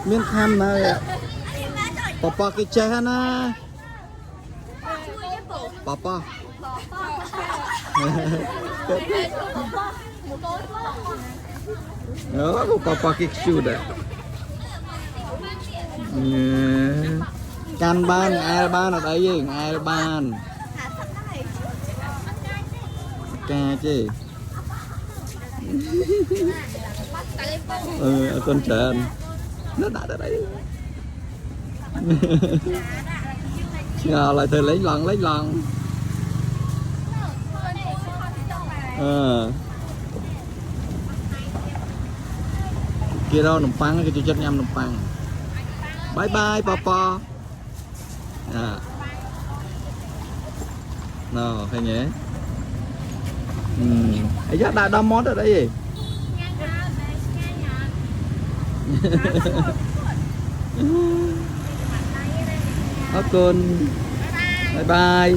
miếng khăm này papa cái chè na papa đó papa cái chu đấy can ban ai ban ở đây gì ai ban ca chứ con trẻ nó đã ở đây ngờ lại thầy lấy lần kia đâu nằm phăng cái chân em nằm phăng bye bye papa nào hay nhé ấy chắc đã đâm món ở đây gì con bye bye